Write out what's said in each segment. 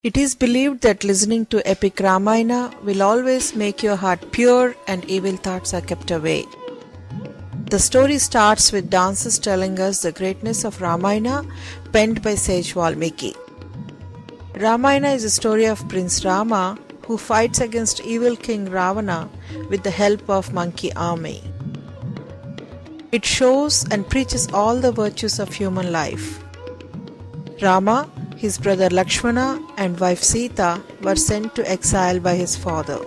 It is believed that listening to epic Ramayana will always make your heart pure and evil thoughts are kept away. The story starts with dancers telling us the greatness of Ramayana penned by sage Valmiki. Ramayana is a story of Prince Rama who fights against evil King Ravana with the help of monkey army. It shows and preaches all the virtues of human life. Rama, his brother Lakshmana and wife Sita were sent to exile by his father.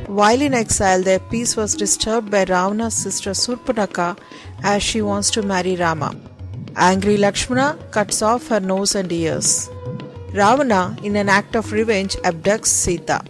While in exile, their peace was disturbed by Ravana's sister Surpanaka as she wants to marry Rama. Angry Lakshmana cuts off her nose and ears. Ravana, in an act of revenge, abducts Sita.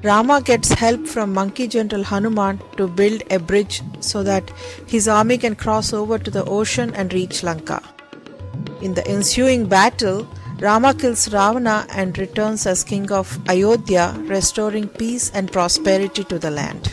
Rama gets help from monkey general Hanuman to build a bridge so that his army can cross over to the ocean and reach Lanka. In the ensuing battle, Rama kills Ravana and returns as king of Ayodhya, restoring peace and prosperity to the land.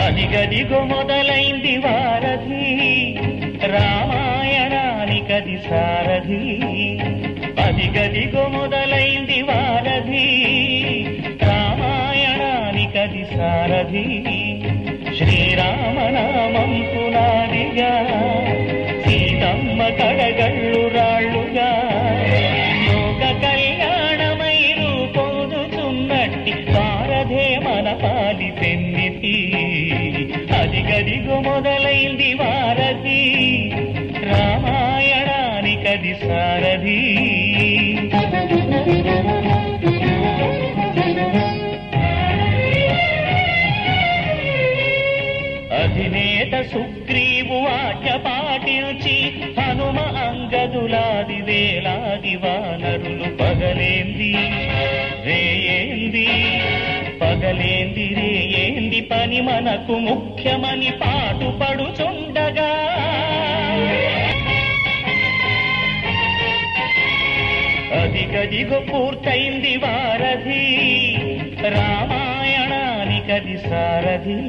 అదిగదిగో మొదలైంది వారధి రామాయణానికది సారథి అదిగదిగో మొదలైంది వారధి రామాయణానికది సారథి శ్రీరామనామం పునాదిగా సీతమ్మ కడగళ్ళు రాళ్ళుగా లోక కళ్యాణమై రూపొందుతున్నట్టి వారధే మన పాలి పెన్నితి అదిగదిగో మొదలైంది వారధి రామాయణానికది సారథి అధినేత సుగ్రీవు ఆజ్ఞ పాటించి హనుమ అంగదులాది వేలాది వానరులు పగలేంది రేయేంది పగలేందిరే ఏంది పని మనకు ముఖ్యమని పాటుపడుచుండగా అదిగదిగో పూర్తయింది వారధి రామాయణానికది సారథి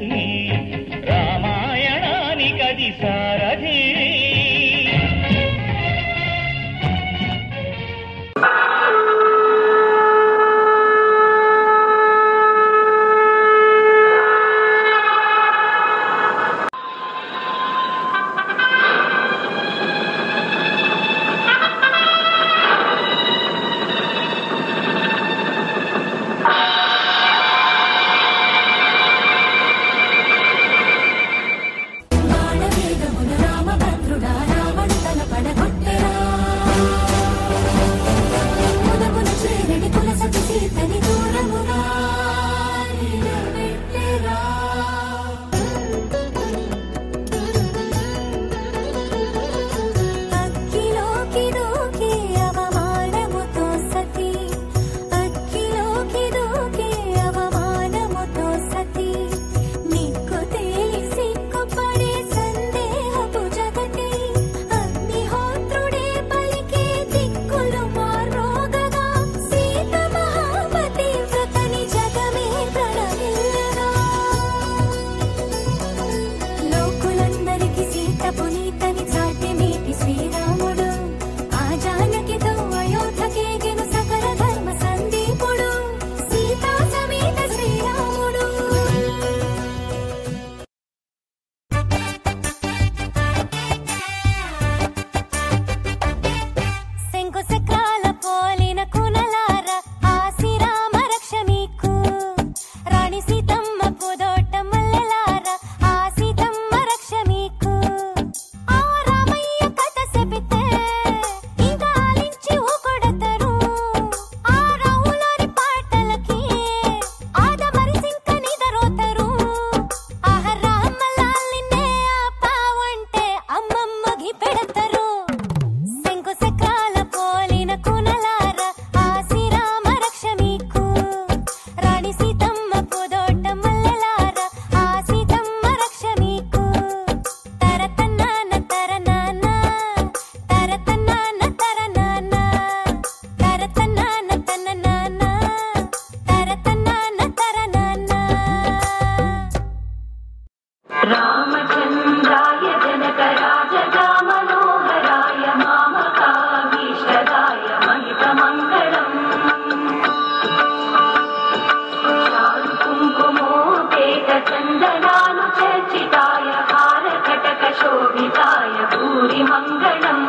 రామాయణానికది సారథి. చందనాలు చర్చితాయ హారకటక శోభితాయ భూరి మంగళం.